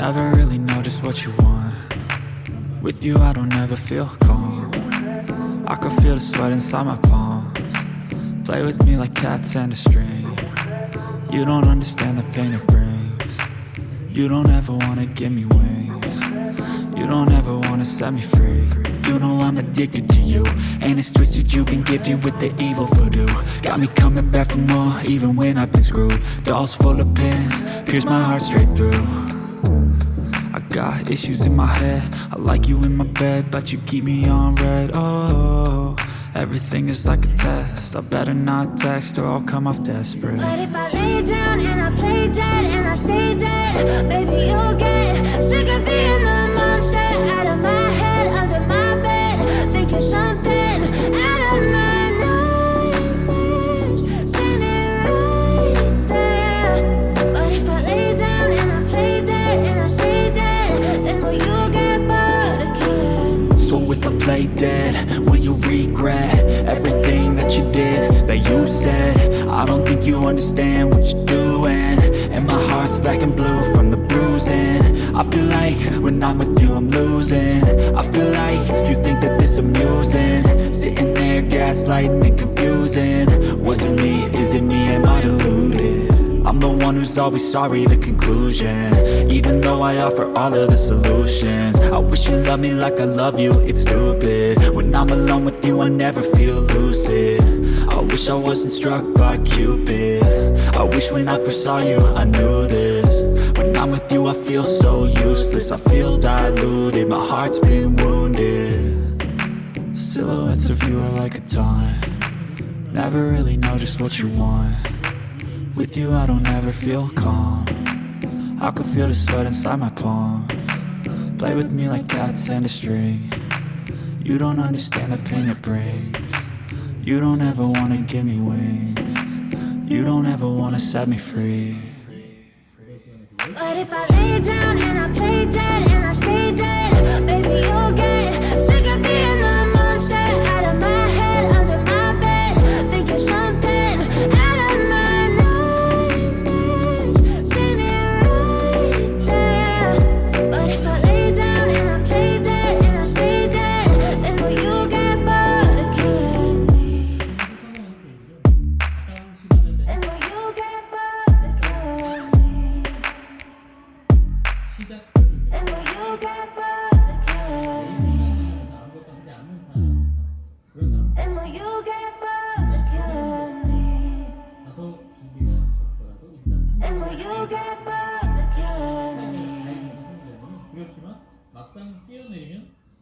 Never really know just what you want. With you I don't ever feel calm. I can feel the sweat inside my palms. Play with me like cats and a string. You don't understand the pain it brings. You don't ever wanna give me wings. You don't ever wanna set me free. You know I'm addicted to you, and it's twisted, you've been gifted with the evil voodoo. Got me coming back for more, even when I've been screwed. Dolls full of pins, pierce my heart straight through. I got issues in my head, I like you in my bed, but you keep me on red. Oh, everything is like a test, I better not text or I'll come off desperate. But if I lay down and I play dead and I stay dead, baby you'll get sick of being the monster out of my head, under my bed, thinking something out of my nightmares, standing right there. But if I lay down and I play dead and I stay dead, then will you get bored of killing me? So if I play dead, will you regret everything that you did, that you said? I don't think you understand what you're doing, and my heart's black and blue from the bruising. I feel like when I'm with you I'm losing. I feel like you think that this amusing, sitting there gaslighting and confusing. Was it me? Is it me? Am I deluded? I'm the one who's always sorry, the conclusion, even though I offer all of the solutions. I wish you loved me like I love you, it's stupid. When I'm alone with you I never feel lucid. I wish I wasn't struck by Cupid. I wish when I first saw you I knew this. When I'm with you I feel so useless, I feel diluted, my heart's been wounded. Silhouettes of you are like a taunt. Never really know just what you want. With you I don't ever feel calm. I can feel the sweat inside my palms. Play with me like cats and a string. You don't understand the pain it brings. You don't ever wanna give me wings. You don't ever wanna set me free. But if I lay down and I play dead and I stay dead, baby you'll get sick of being the monster out of my head, under my bed, thinking something out of my nightmares, standing right there. But if I lay down and I play dead and I stay dead, then will you get bored of killing me? Then will you get bored of killing me? And will you get bored of killing me? And will you get bored of killing me? And will you get bored of killing me? 두렵지만 막상 뛰어내리면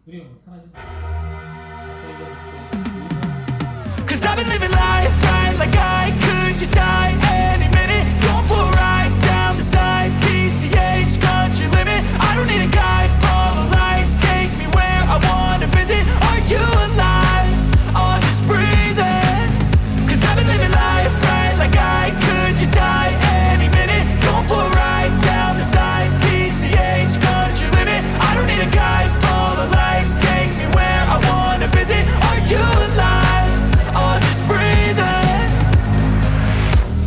두려움은 사라진다. 'Cause I've been living life right like I could just die any minute. Going for a ride down the side, PCH country limit. I don't need a guide, follow lights, take me where I wanna visit. Are you alive? Or just breathing? 'Cause I've been living life right like I could just die any minute. Going for a ride down the side, PCH country limit. I don't need a guide, follow lights, take me where I wanna visit. Are you alive? Or just breathing?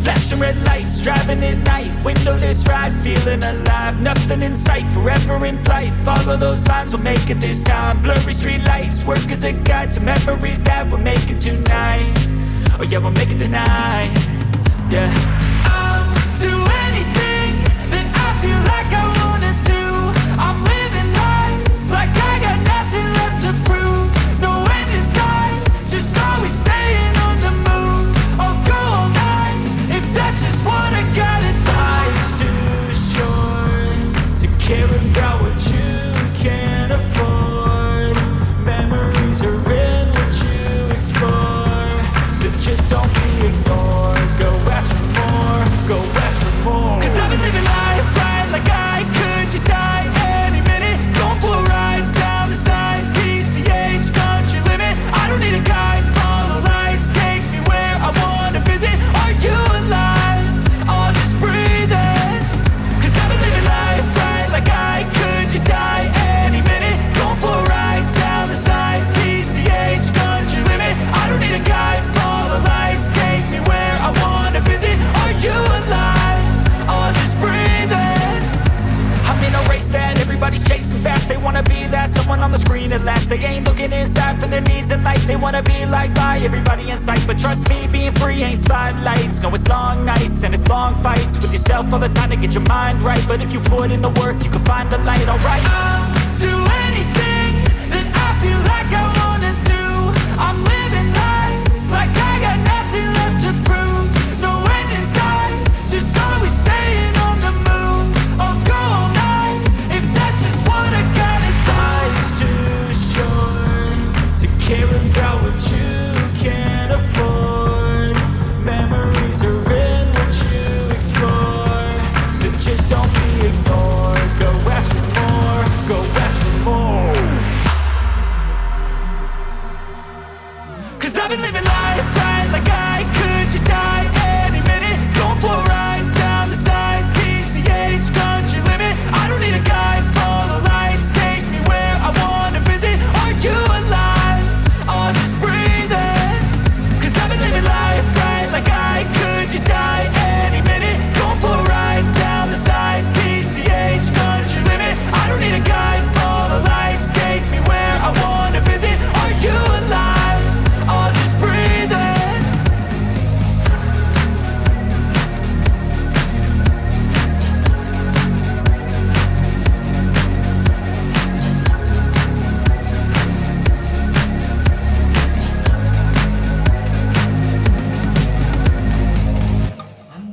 Flashing red lights, driving at night, windowless ride, feeling alive. Nothing in sight, forever in flight. Follow those lines, we'll make it this time. Blurry street lights, work as a guide to memories that we're making tonight. Oh yeah, we'll make it tonight. Yeah. I'll do anything that I feel like I wanna do. I'm living life like I got nothing left to prove. No end in sight, just always staying on the move. I'll go all night if that's just what I gotta do. Life's too short to care about what you can't afford. Memories are in what you explore, so just don't be ignored. Go ask for more, go ask for more. 'Cause I've been living life right like I be that someone on the screen at last. They ain't looking inside for their needs in life. They wanna be liked by everybody in sight. But trust me, being free ain't spotlights. No, it's long nights and it's long fights with yourself all the time to get your mind right. But if you put in the work, you can find the light, alright. I'll do anything that I feel like I wanna do. I'm living life like I got nothing left to prove. No end in sight, just always staying on the move. I'll go all night if that's just what I gotta do. Life's too short to care about what you can't afford. Memories are in what you explore, so just don't be ignored. Go ask for more, go ask for more. 'Cause I've been living life right like I could just die any minute. Going for a ride down the side, PCH country limit. I don't need a guide, follow lights, take me where I wanna visit. Are you alive? Or just breathing? 'Cause I've been living life right like I could just die any minute. Going for a ride down the side, PCH country limit. I don't need a guide, follow lights, take me where I wanna visit. Are you alive? Or just breathing?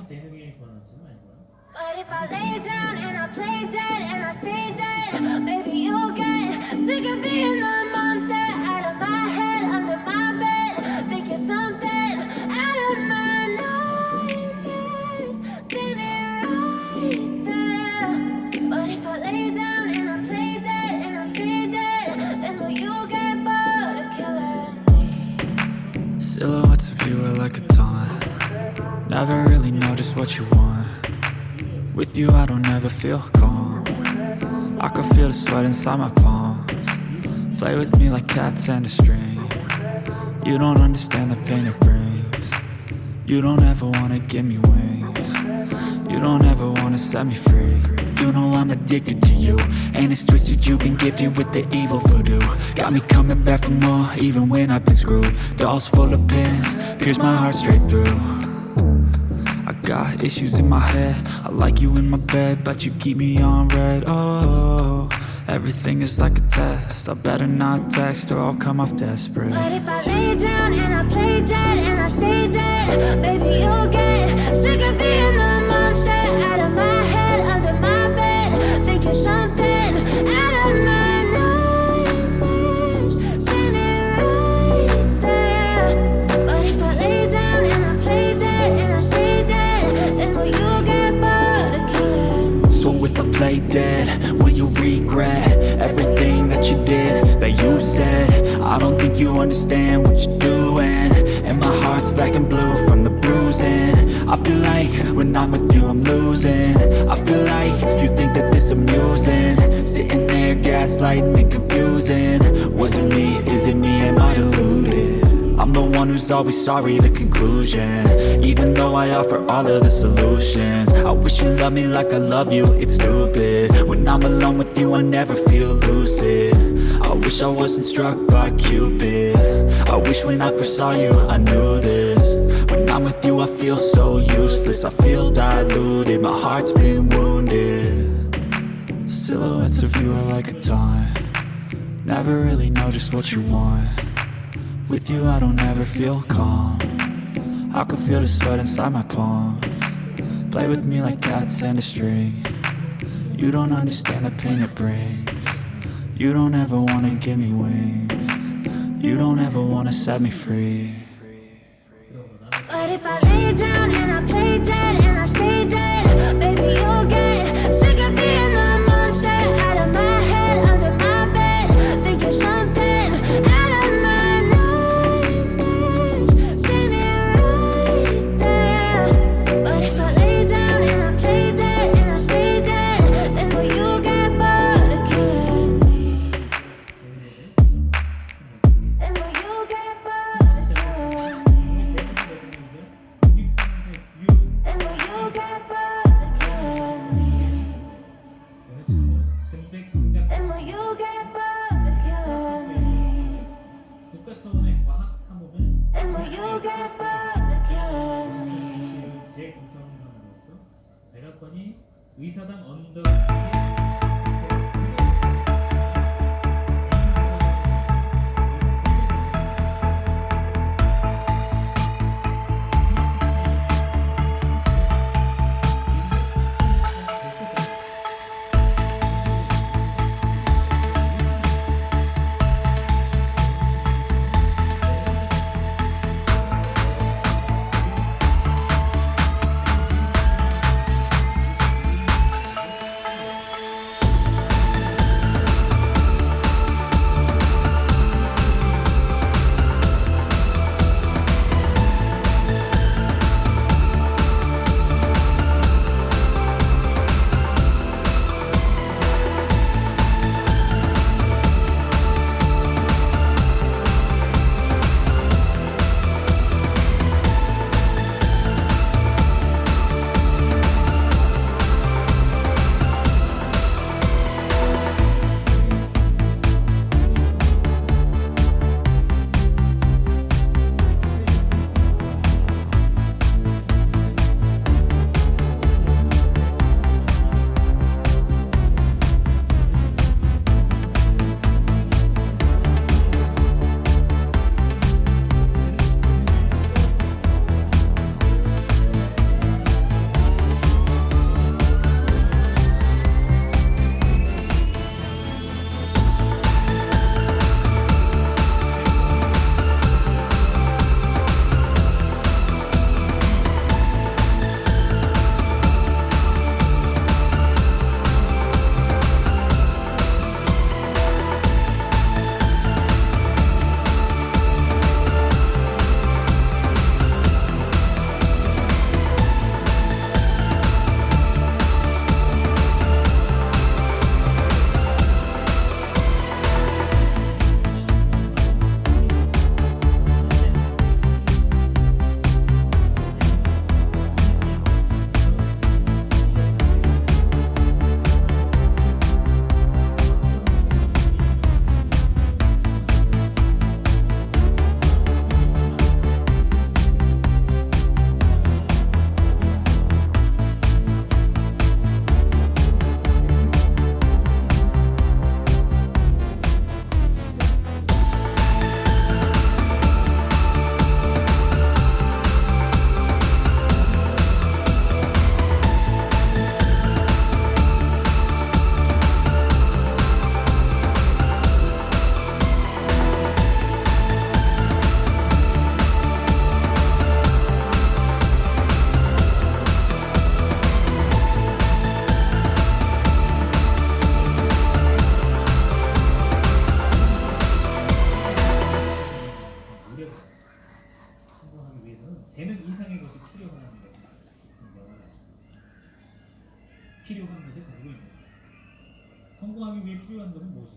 반재능에 관한 질문 아닌가요? But if I lay down and I play dead and I stay dead, maybe you'll get sick of being the monster out of my head, under my bed. Think you're something out of my nightmares. See me right there. But if I lay down and I play dead and I stay dead, then will you get bored of killing me? Silhouettes of you are like a taunt. Never really know just what you want. With you I don't ever feel calm. I can feel the sweat inside my palms. Play with me like cats and a string. You don't understand the pain it brings. You don't ever wanna give me wings. You don't ever wanna set me free. You know I'm addicted to you, and it's twisted, you've been gifted with the evil voodoo. Got me coming back for more, even when I've been screwed. Dolls full of pins, pierce my heart straight through. I got issues in my head, I like you in my bed, but you keep me on red. Oh, everything is like a test, I better not text or I'll come off desperate. But if I lay down and I play dead and I stay dead, maybe you'll get sick of being the monster out of my head, under my bed. Think you're something out of my nightmares. See me right there. But if I lay down and I play dead and I stay dead, then will you get bored of killing me? So if I play dead, will you regret everything that you did, that you said? I don't think you understand what you're doing, and my heart's black and blue from the bruising. I feel like when I'm with you I'm losing. I feel like you think that this amusing, sitting there gaslighting and confusing. Was it me? Is it me? Am I deluded? I'm the one who's always sorry, the conclusion. Even though I offer all of the solutions, I wish you loved me like I love you, it's stupid. When I'm alone with you I never feel lucid. I wish I wasn't struck by Cupid. I wish when I first saw you I knew this. When I'm with you I feel so useless, I feel diluted, my heart's been wounded. Silhouettes of you are like a taunt. Never really know just what you want. With you I don't ever feel calm. I can feel the sweat inside my palms. Play with me like cats and a string. You don't understand the pain it brings. You don't ever wanna give me wings. You don't ever wanna set me free. But if I lay down and I play dead and I stay dead, maybe you'll get sick of being the monster out of my head, under my bed. Think you're something out of my nightmares. See me right there. But if I lay down and I play dead and I stay dead, then will you get bored of killing me? Then will you get bored of killing me? Then 성공하기 위해 필요한 것은 무엇일까?